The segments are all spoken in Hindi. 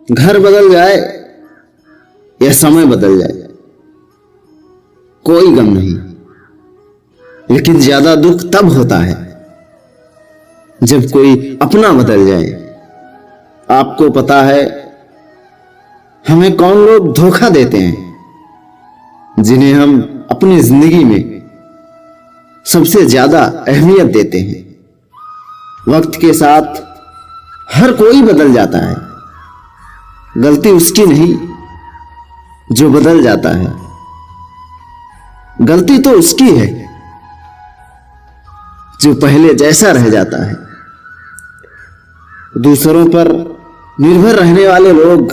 घर बदल जाए या समय बदल जाए, कोई गम नहीं। लेकिन ज्यादा दुख तब होता है जब कोई अपना बदल जाए। आपको पता है हमें कौन लोग धोखा देते हैं, जिन्हें हम अपनी जिंदगी में सबसे ज्यादा अहमियत देते हैं। वक्त के साथ हर कोई बदल जाता है, गलती उसकी नहीं जो बदल जाता है, गलती तो उसकी है जो पहले जैसा रह जाता है। दूसरों पर निर्भर रहने वाले लोग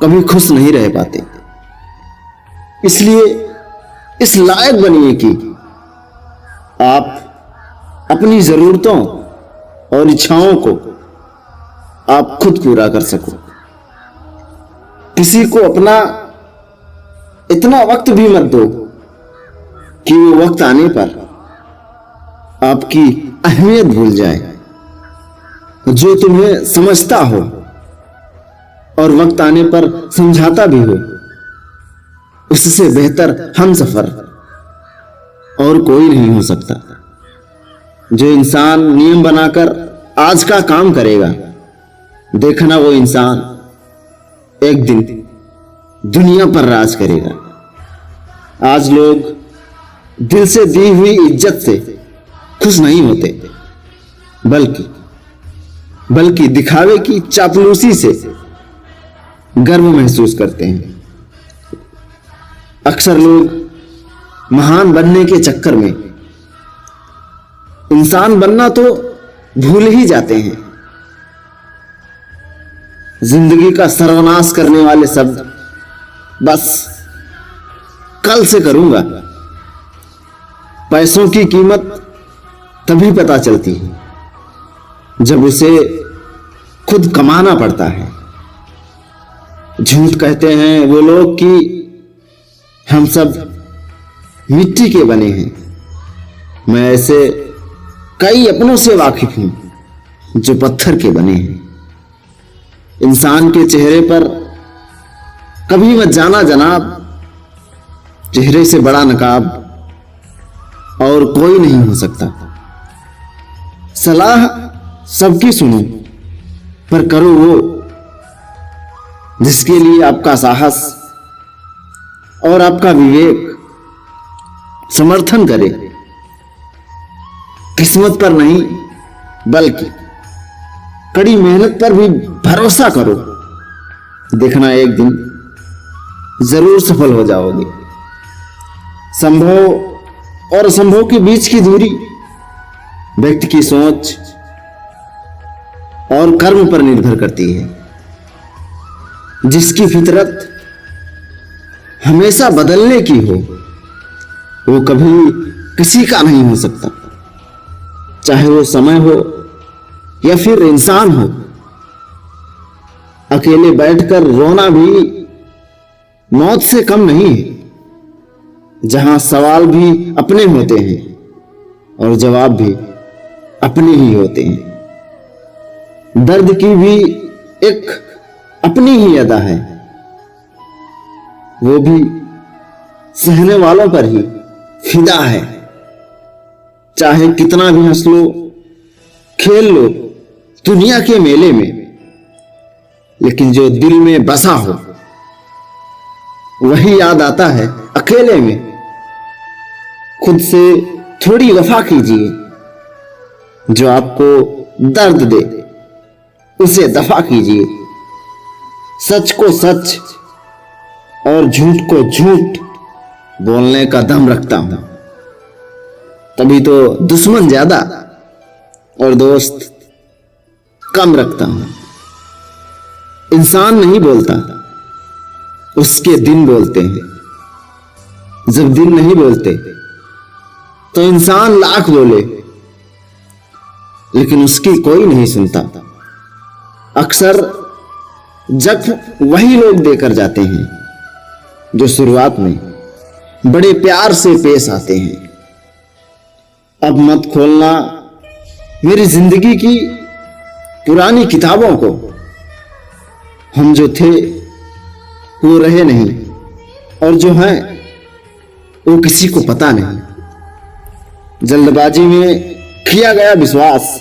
कभी खुश नहीं रह पाते। इसलिए इस लायक बनिए कि आप अपनी जरूरतों और इच्छाओं को आप खुद पूरा कर सको। किसी को अपना इतना वक्त भी मत दो कि वो वक्त आने पर आपकी अहमियत भूल जाए। जो तुम्हें समझता हो और वक्त आने पर समझाता भी हो, उससे बेहतर हमसफर और कोई नहीं हो सकता। जो इंसान नियम बनाकर आज का काम करेगा, देखना वो इंसान एक दिन दुनिया पर राज करेगा। आज लोग दिल से दी हुई इज्जत से खुश नहीं होते, बल्कि दिखावे की चापलूसी से गर्व महसूस करते हैं। अक्सर लोग महान बनने के चक्कर में इंसान बनना तो भूल ही जाते हैं। जिंदगी का सर्वनाश करने वाले शब्द बस कल से करूंगा। पैसों की कीमत तभी पता चलती है जब उसे खुद कमाना पड़ता है। झूठ कहते हैं वो लोग कि हम सब मिट्टी के बने हैं। मैं ऐसे कई अपनों से वाकिफ हूं जो पत्थर के बने हैं। इंसान के चेहरे पर कभी मत जाना जनाब, चेहरे से बड़ा नकाब और कोई नहीं हो सकता। सलाह सबकी सुनो, पर करो वो जिसके लिए आपका साहस और आपका विवेक समर्थन करे। किस्मत पर नहीं बल्कि कड़ी मेहनत पर भी भरोसा करो। देखना एक दिन जरूर सफल हो जाओगे। संभव और असंभव के बीच की दूरी व्यक्ति की सोच और कर्म पर निर्भर करती है। जिसकी फितरत हमेशा बदलने की हो, वो कभी किसी का नहीं हो सकता, चाहे वो समय हो या फिर इंसान हो। अकेले बैठकर रोना भी मौत से कम नहीं है। जहां सवाल भी अपने होते हैं और जवाब भी अपने ही होते हैं। दर्द की भी एक अपनी ही अदा है, वो भी सहने वालों पर ही फिदा है। चाहे कितना भी हंस लो, खेल लो दुनिया के मेले में, लेकिन जो दिल में बसा हो वही याद आता है अकेले में। खुद से थोड़ी वफा कीजिए, जो आपको दर्द दे उसे दफा कीजिए। सच को सच और झूठ को झूठ बोलने का दम रखता हूं, तभी तो दुश्मन ज्यादा और दोस्त कम रखता हूं। इंसान नहीं बोलता, उसके दिन बोलते हैं। जब दिन नहीं बोलते तो इंसान लाख बोले, लेकिन उसकी कोई नहीं सुनता। अक्सर जख्म वही लोग देकर जाते हैं जो शुरुआत में बड़े प्यार से पेश आते हैं। अब मत खोलना मेरी जिंदगी की पुरानी किताबों को, हम जो थे वो रहे नहीं, और जो हैं वो किसी को पता नहीं। जल्दबाजी में किया गया विश्वास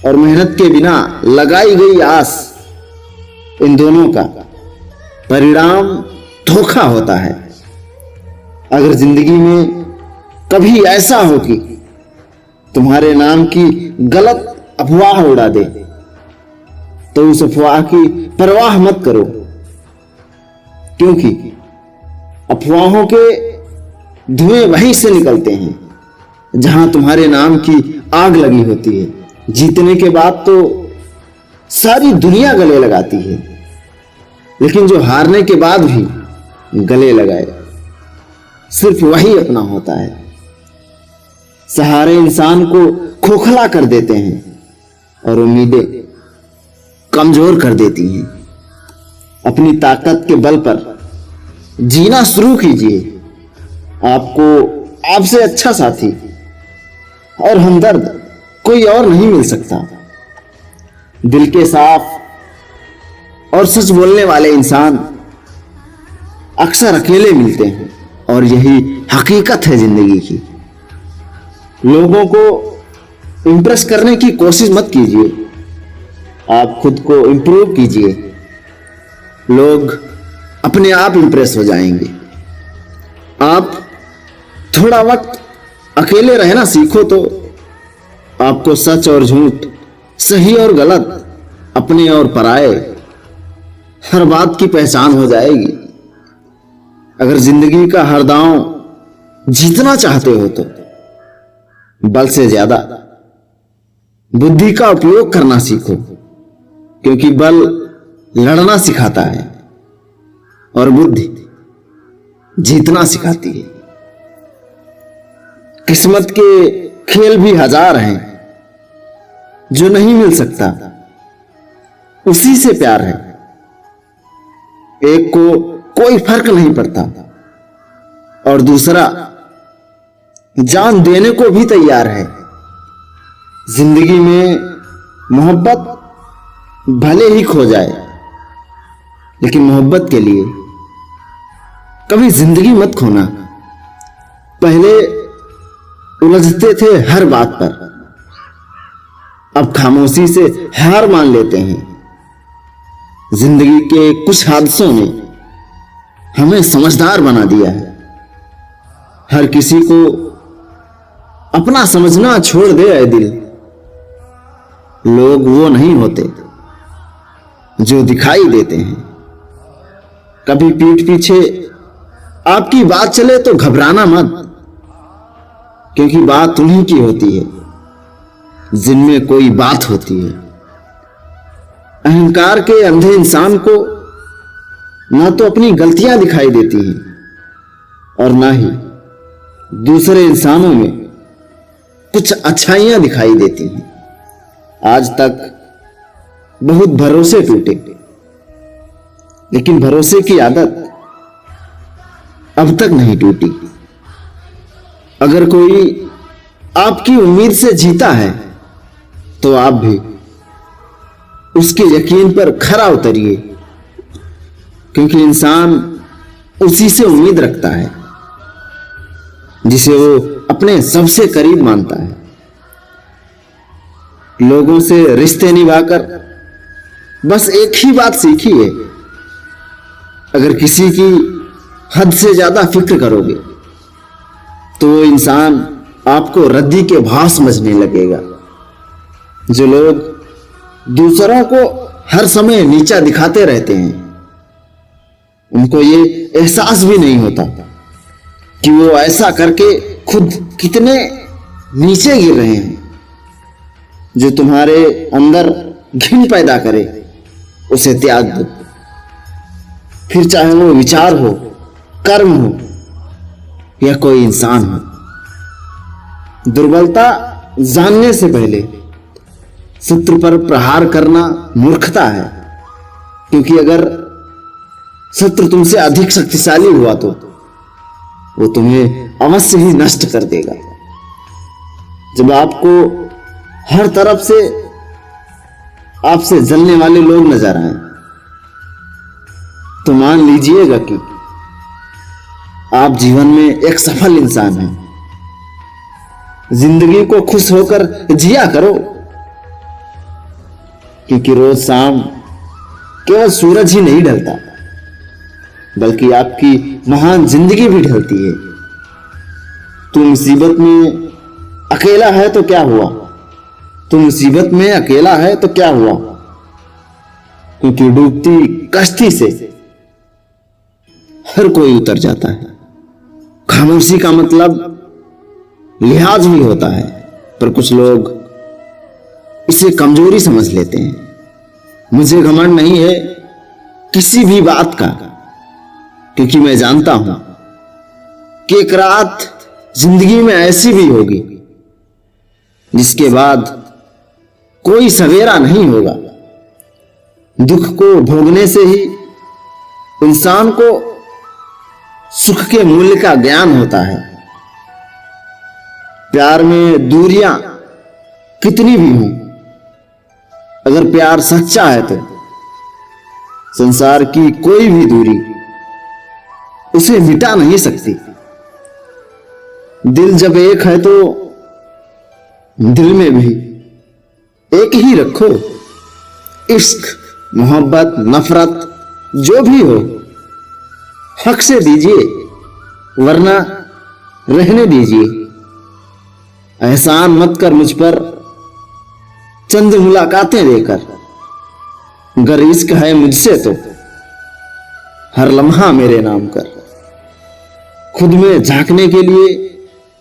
और मेहनत के बिना लगाई गई आस, इन दोनों का परिणाम धोखा होता है। अगर जिंदगी में कभी ऐसा हो कि तुम्हारे नाम की गलत अफवाह उड़ा दे, तो उस अफवाह की परवाह मत करो, क्योंकि अफवाहों के धुएं वहीं से निकलते हैं जहां तुम्हारे नाम की आग लगी होती है। जीतने के बाद तो सारी दुनिया गले लगाती है, लेकिन जो हारने के बाद भी गले लगाए सिर्फ वही अपना होता है। सहारे इंसान को खोखला कर देते हैं और उम्मीदें कमजोर कर देती हैं। अपनी ताकत के बल पर जीना शुरू कीजिए। आपको आपसे अच्छा साथी और हमदर्द कोई और नहीं मिल सकता। दिल के साफ और सच बोलने वाले इंसान अक्सर अकेले मिलते हैं, और यही हकीकत है जिंदगी की। लोगों को इंप्रेस करने की कोशिश मत कीजिए, आप खुद को इंप्रूव कीजिए। लोग अपने आप इंप्रेस हो जाएंगे। आप थोड़ा वक्त अकेले रहना सीखो तो आपको सच और झूठ, सही और गलत, अपने और पराये, हर बात की पहचान हो जाएगी। अगर जिंदगी का हर दांव जीतना चाहते हो तो बल से ज्यादा बुद्धि का उपयोग करना सीखो, क्योंकि बल लड़ना सिखाता है और बुद्धि जीतना सिखाती है। किस्मत के खेल भी हजार हैं, जो नहीं मिल सकता उसी से प्यार है। एक को कोई फर्क नहीं पड़ता और दूसरा जान देने को भी तैयार है। जिंदगी में मोहब्बत भले ही खो जाए, लेकिन मोहब्बत के लिए कभी जिंदगी मत खोना। पहले उलझते थे हर बात पर, अब खामोशी से हार मान लेते हैं। जिंदगी के कुछ हादसों ने हमें समझदार बना दिया है। हर किसी को अपना समझना छोड़ दे ऐ दिल। लोग वो नहीं होते जो दिखाई देते हैं। कभी पीठ पीछे आपकी बात चले तो घबराना मत, क्योंकि बात उन्हीं की होती है जिनमें कोई बात होती है। अहंकार के अंधे इंसान को ना तो अपनी गलतियां दिखाई देती हैं और ना ही दूसरे इंसानों में कुछ अच्छाइयां दिखाई देती हैं। आज तक बहुत भरोसे टूटे, लेकिन भरोसे की आदत अब तक नहीं टूटी। अगर कोई आपकी उम्मीद से जीता है तो आप भी उसके यकीन पर खरा उतरिए, क्योंकि इंसान उसी से उम्मीद रखता है जिसे वो अपने सबसे करीब मानता है। लोगों से रिश्ते निभाकर बस एक ही बात सीखी है, अगर किसी की हद से ज्यादा फिक्र करोगे तो वो इंसान आपको रद्दी के भाव समझने लगेगा। जो लोग दूसरों को हर समय नीचा दिखाते रहते हैं, उनको ये एहसास भी नहीं होता कि वो ऐसा करके खुद कितने नीचे गिर रहे हैं। जो तुम्हारे अंदर घिन पैदा करे उसे त्याग दो, फिर चाहे वो विचार हो, कर्म हो या कोई इंसान हो। दुर्बलता जानने से पहले शत्रु पर प्रहार करना मूर्खता है, क्योंकि अगर शत्रु तुमसे अधिक शक्तिशाली हुआ तो वो तुम्हें अवश्य ही नष्ट कर देगा। जब आपको हर तरफ से आपसे जलने वाले लोग नजर आए तो मान लीजिएगा कि आप जीवन में एक सफल इंसान हैं। जिंदगी को खुश होकर जिया करो, क्योंकि रोज शाम केवल सूरज ही नहीं ढलता, बल्कि आपकी महान जिंदगी भी ढलती है। तू मुसीबत में अकेला है तो क्या हुआ, तू मुसीबत में अकेला है तो क्या हुआ, क्योंकि डूबती कश्ती से हर कोई उतर जाता है। खामोशी का मतलब लिहाज भी होता है, पर कुछ लोग इसे कमजोरी समझ लेते हैं। मुझे घमंड नहीं है किसी भी बात का, क्योंकि मैं जानता हूं कि एक रात जिंदगी में ऐसी भी होगी जिसके बाद कोई सवेरा नहीं होगा। दुख को भोगने से ही इंसान को सुख के मूल्य का ज्ञान होता है। प्यार में दूरियां कितनी भी हों, अगर प्यार सच्चा है तो संसार की कोई भी दूरी उसे मिटा नहीं सकती। दिल जब एक है तो दिल में भी एक ही रखो। इश्क, मोहब्बत, नफरत जो भी हो हक से दीजिए, वरना रहने दीजिए। एहसान मत कर मुझ पर चंद मुलाकातें देकर। अगर इश्क है मुझसे तो हर लम्हा मेरे नाम कर। खुद में झांकने के लिए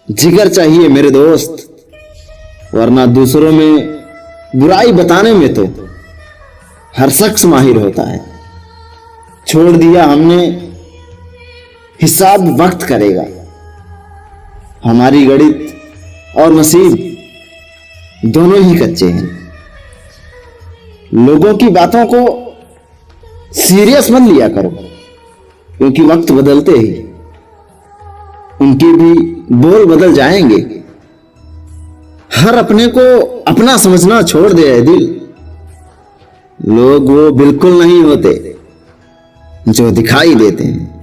जिगर चाहिए मेरे दोस्त, वरना दूसरों में बुराई बताने में तो हर शख्स माहिर होता है। छोड़ दिया हमने, हिसाब वक्त करेगा। हमारी गणित और नसीब दोनों ही कच्चे हैं। लोगों की बातों को सीरियस मत लिया करो, क्योंकि वक्त बदलते ही उनके भी बोल बदल जाएंगे। हर अपने को अपना समझना छोड़ दे है दिल। लोग वो बिल्कुल नहीं होते जो दिखाई देते हैं।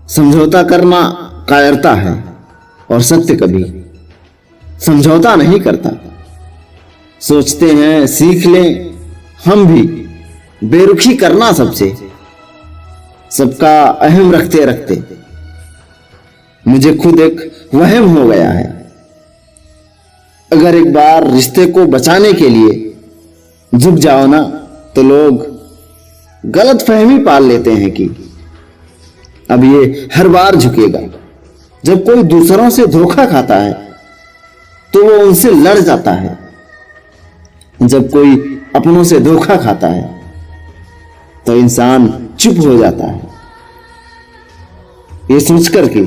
समझौता करना कायरता है और सत्य कभी समझौता नहीं करता। सोचते हैं सीख लें हम भी बेरुखी करना सबसे, सबका अहम रखते रखते मुझे खुद एक वहम हो गया है। अगर एक बार रिश्ते को बचाने के लिए झुक जाओ ना, तो लोग गलत फहमी पाल लेते हैं कि अब ये हर बार झुकेगा। जब कोई दूसरों से धोखा खाता है तो वो उनसे लड़ जाता है। जब कोई अपनों से धोखा खाता है तो इंसान चुप हो जाता है, ये सोचकर कि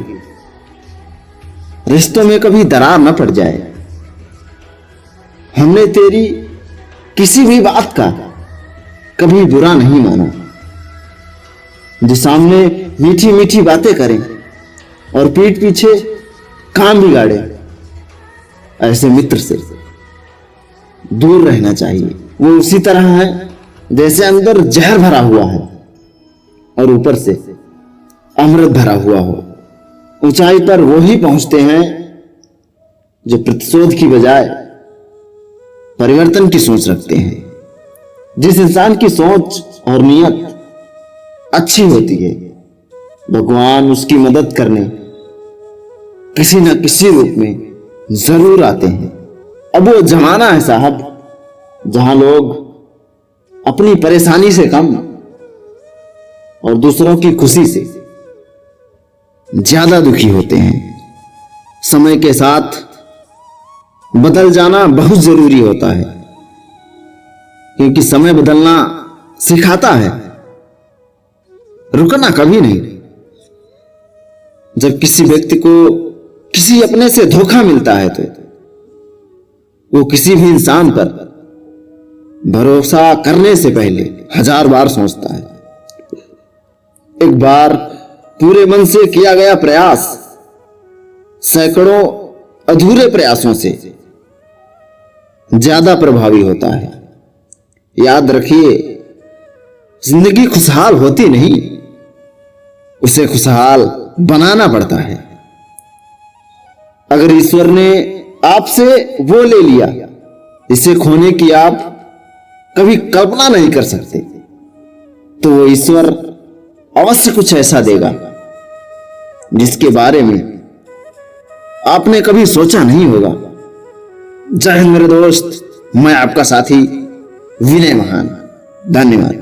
रिश्तों में कभी दरार न पड़ जाए। हमने तेरी किसी भी बात का कभी बुरा नहीं माना। जो सामने मीठी मीठी बातें करें और पीठ पीछे काम बिगाड़े, ऐसे मित्र से दूर रहना चाहिए। वो उसी तरह है जैसे अंदर जहर भरा हुआ है और ऊपर से अमृत भरा हुआ हो। ऊंचाई पर वो ही पहुंचते हैं जो प्रतिशोध की बजाय परिवर्तन की सोच रखते हैं। जिस इंसान की सोच और नियत अच्छी होती है, भगवान उसकी मदद करने किसी न किसी रूप में जरूर आते हैं। अब वो जमाना है साहब जहां लोग अपनी परेशानी से कम और दूसरों की खुशी से ज्यादा दुखी होते हैं। समय के साथ बदल जाना बहुत जरूरी होता है, क्योंकि समय बदलना सिखाता है, रुकना कभी नहीं। जब किसी व्यक्ति को किसी अपने से धोखा मिलता है तो वो किसी भी इंसान पर भरोसा करने से पहले 1000 बार सोचता है। एक बार पूरे मन से किया गया प्रयास सैकड़ों अधूरे प्रयासों से ज्यादा प्रभावी होता है। याद रखिए, जिंदगी खुशहाल होती नहीं, उसे खुशहाल बनाना पड़ता है। अगर ईश्वर ने आपसे वो ले लिया इसे खोने की आप कभी कल्पना नहीं कर सकते, तो वो ईश्वर अवश्य कुछ ऐसा देगा जिसके बारे में आपने कभी सोचा नहीं होगा। जय हिंद मेरे दोस्त, मैं आपका साथी विनय महान। धन्यवाद।